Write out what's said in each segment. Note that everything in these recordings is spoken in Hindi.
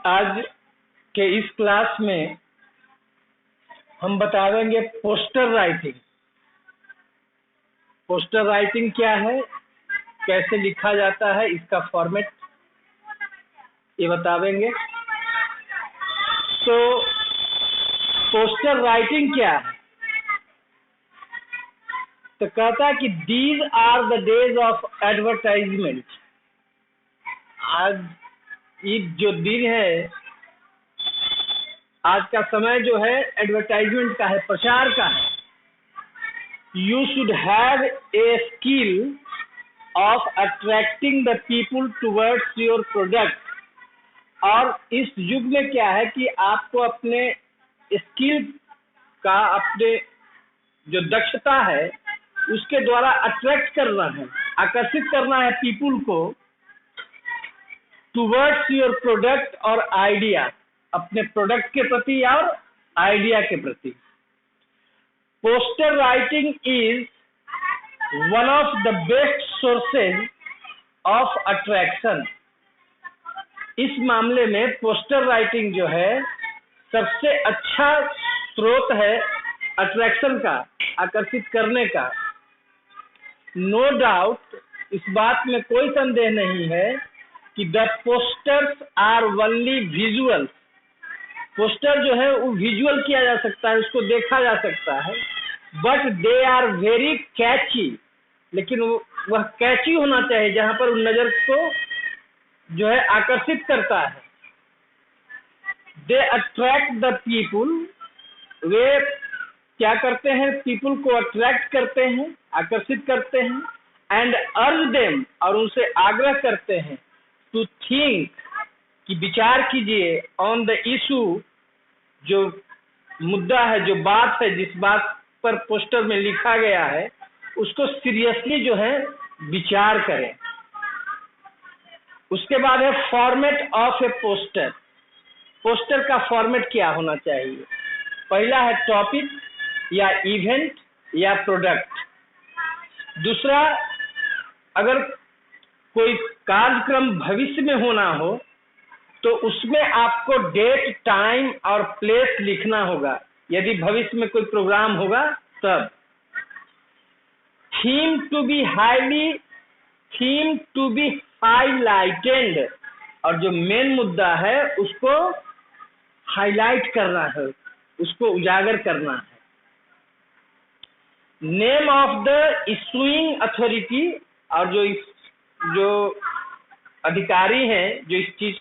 आज के इस क्लास में हम बताएंगे पोस्टर राइटिंग। पोस्टर राइटिंग क्या है, कैसे लिखा जाता है, इसका फॉर्मेट ये बताएंगे। तो पोस्टर राइटिंग क्या है? तो कहता है कि these are the days of advertisement. आज ये जो दिन है, आज का समय जो है एडवर्टाइजमेंट का है, प्रचार का है। You should have a skill of attracting the people towards your product. और इस युग में क्या है कि आपको अपने स्किल का, अपने जो दक्षता है उसके द्वारा अट्रैक्ट करना है, आकर्षित करना है पीपुल को टुवर्ड्स योर प्रोडक्ट और आइडिया, अपने प्रोडक्ट के प्रति और आइडिया के प्रति। Poster writing is one of the best sources of attraction. इस मामले में पोस्टर राइटिंग जो है सबसे अच्छा स्रोत है अट्रैक्शन का, आकर्षित करने का। नो डाउट, इस बात में कोई संदेह नहीं है कि the posters are only visual. Poster जो है वो विजुअल किया जा सकता है, उसको देखा जा सकता है, but they are very catchy. लेकिन वह कैची होना चाहिए जहां पर नजर को जो है आकर्षित करता है। दे अट्रैक्ट द पीपुल, वे क्या करते हैं, पीपुल को अट्रैक्ट करते हैं, आकर्षित करते हैं। एंड अर्ज देम, और उनसे आग्रह करते हैं, टू थिंक, कि विचार कीजिए, ऑन द इशू, जो मुद्दा है, जो बात है, जिस बात पर पोस्टर में लिखा गया है उसको सीरियसली जो है विचार करें। उसके बाद है format of A poster. Poster का फॉर्मेट क्या होना चाहिए? पहला है टॉपिक या इवेंट या प्रोडक्ट। दूसरा, अगर कोई कार्यक्रम भविष्य में होना हो तो उसमें आपको डेट, टाइम और प्लेस लिखना होगा, यदि भविष्य में कोई प्रोग्राम होगा तब। थीम टू बी हाईलाइटेड, और जो मेन मुद्दा है उसको हाईलाइट करना है, उसको उजागर करना है। Name of the issuing authority, और जो अधिकारी हैं जो इस चीज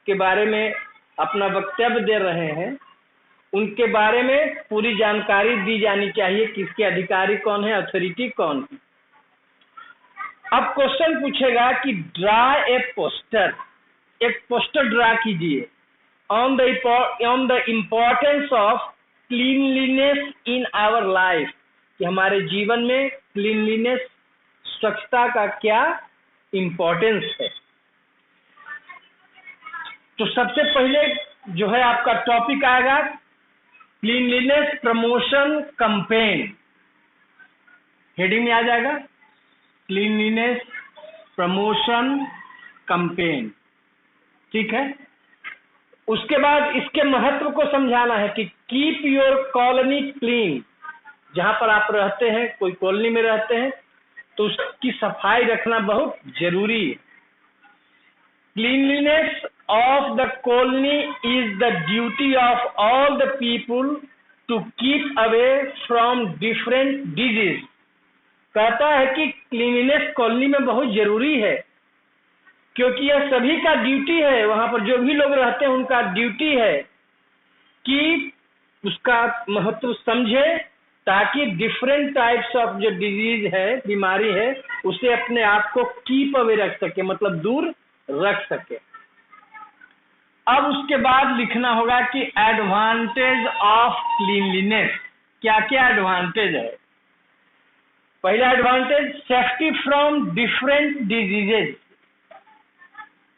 के बारे में अपना वक्तव्य दे रहे हैं, उनके बारे में पूरी जानकारी दी जानी चाहिए, किसके अधिकारी कौन है, अथॉरिटी कौन है। अब क्वेश्चन पूछेगा कि ड्रा ए पोस्टर, एक पोस्टर ड्रा कीजिए on the importance of cleanliness in our life, कि हमारे जीवन में क्लीनलीनेस, स्वच्छता का क्या इम्पोर्टेंस है। तो सबसे पहले जो है आपका टॉपिक आएगा क्लीनलीनेस प्रमोशन कैंपेन। हेडिंग में आ जाएगा क्लीनलीनेस प्रमोशन कैंपेन, ठीक है। उसके बाद इसके महत्व को समझाना है कि कीप योर कॉलोनी क्लीन। जहां पर आप रहते हैं, कोई कॉलोनी में रहते हैं तो उसकी सफाई रखना बहुत जरूरी है। Cleanliness of the colony is the duty of all the people to keep away from different diseases। कहता है कि क्लीनलीनेस कॉलोनी में बहुत जरूरी है, क्योंकि यह सभी का ड्यूटी है, वहां पर जो भी लोग रहते हैं उनका ड्यूटी है कि उसका महत्व समझे, ताकि डिफरेंट टाइप्स ऑफ जो डिजीज है, बीमारी है, उसे अपने आप को कीप अवे रख सके, मतलब दूर रख सके। अब उसके बाद लिखना होगा कि एडवांटेज ऑफ क्लीनलीनेस, क्या क्या एडवांटेज है। पहला advantage, safety from different diseases.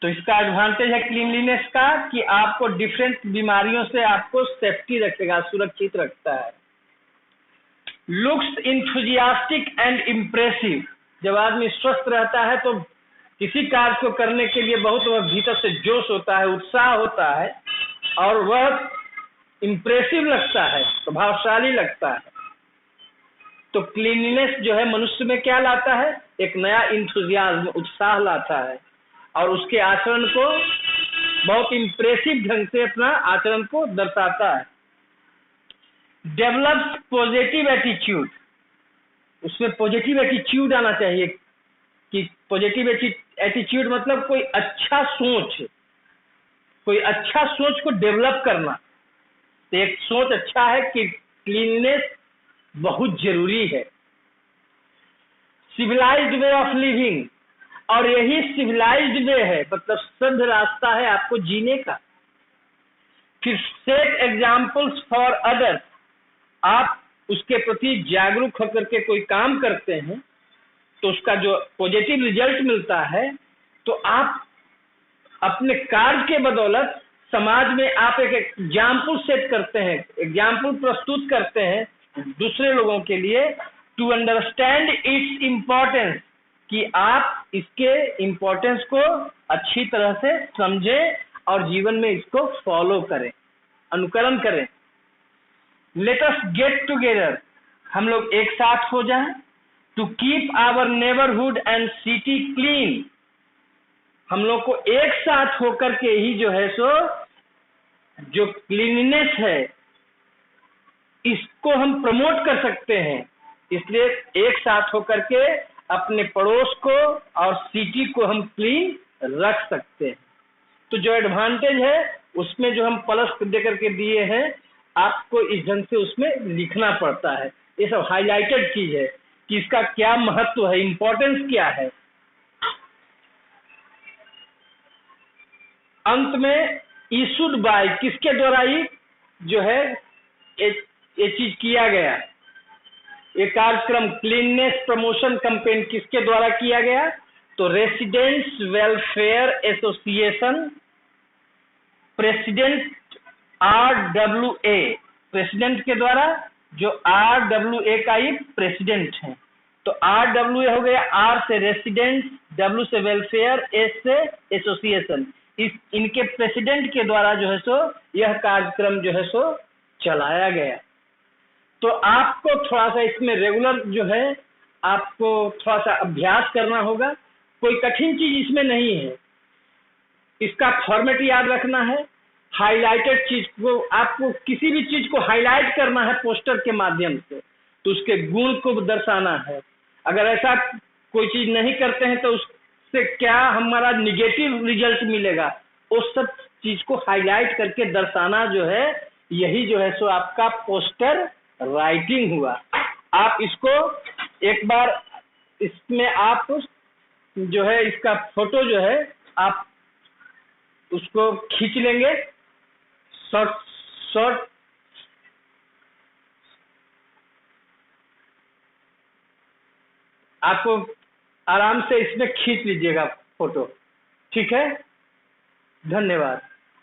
तो इसका एडवांटेज है क्लीनलीनेस का कि आपको डिफरेंट बीमारियों से आपको सेफ्टी रखेगा, सुरक्षित रखता है। लुक्स इंथुजियास्टिक एंड इम्प्रेसिव, जब आदमी स्वस्थ रहता है तो किसी कार्य को करने के लिए बहुत वह भीतर से जोश होता है, उत्साह होता है और वह इम्प्रेसिव लगता है, प्रभावशाली लगता है। तो क्लीनलीनेस जो है मनुष्य में क्या लाता है? एक नया इंथुजियाज्म, उत्साह लाता है और उसके आचरण को बहुत इम्प्रेसिव ढंग से अपना आचरण को दर्शाता है। डेवलप्स पॉजिटिव एटीट्यूड, उसमें पॉजिटिव एटीट्यूड आना चाहिए कि पॉजिटिव एटीट्यूड मतलब कोई अच्छा सोच को डेवलप करना। तो एक सोच अच्छा है कि क्लीननेस बहुत जरूरी है। सिविलाइज्ड वे ऑफ लिविंग, और यही सिविलाइज्ड वे है, मतलब सभ्य रास्ता है आपको जीने का। फिर सेट एग्जाम्पल्स फॉर अदर्स, आप उसके प्रति जागरूक होकर के कोई काम करते हैं तो उसका जो पॉजिटिव रिजल्ट मिलता है, तो आप अपने कार्य के बदौलत समाज में आप एक एग्जाम्पल सेट करते हैं, एग्जाम्पल प्रस्तुत करते हैं दूसरे लोगों के लिए, टू अंडरस्टैंड इट्स इम्पोर्टेंस, कि आप इसके इम्पोर्टेंस को अच्छी तरह से समझें और जीवन में इसको फॉलो करें, अनुकरण करें। लेट अस गेट टुगेदर, हम लोग एक साथ हो जाएं, to keep our neighbourhood and city clean, हम लोग को एक साथ होकर के ही जो है सो जो क्लीननेस है इसको हम प्रमोट कर सकते हैं। इसलिए एक साथ होकर के अपने पड़ोस को और सिटी को हम क्लीन रख सकते हैं। तो जो एडवांटेज है उसमें जो हम प्लस देकर के दिए हैं, आपको इस ढंग से उसमें लिखना पड़ता है। ये सब हाईलाइटेड चीज है कि इसका क्या महत्व है, इंपॉर्टेंस क्या है। अंत में इशूड बाय, किसके द्वारा ही जो है ये चीज किया गया, ये कार्यक्रम क्लीननेस प्रमोशन कैंपेन किसके द्वारा किया गया? तो residents welfare association, president RWA, president के द्वारा, जो RWA का ही प्रेसिडेंट है। तो RWA हो गया, R से रेसिडेंट्स, W से वेलफेयर, S से एसोसिएशन, इनके प्रेसिडेंट के द्वारा जो है सो यह कार्यक्रम जो है सो चलाया गया। तो आपको थोड़ा सा इसमें रेगुलर जो है आपको थोड़ा सा अभ्यास करना होगा, कोई कठिन चीज इसमें नहीं है। इसका फॉर्मेट याद रखना है, हाईलाइटेड चीज को, आपको किसी भी चीज को हाईलाइट करना है पोस्टर के माध्यम से, तो उसके गुण को दर्शाना है। अगर ऐसा कोई चीज नहीं करते हैं तो उससे क्या हमारा निगेटिव रिजल्ट मिलेगा, उस सब चीज को हाईलाइट करके दर्शाना जो है, यही जो है सो आपका पोस्टर राइटिंग हुआ। आप इसको एक बार इसमें आप जो है इसका फोटो जो है आप उसको खींच लेंगे, शॉर्ट आपको आराम से इसमें खींच लीजिएगा फोटो, ठीक है। धन्यवाद।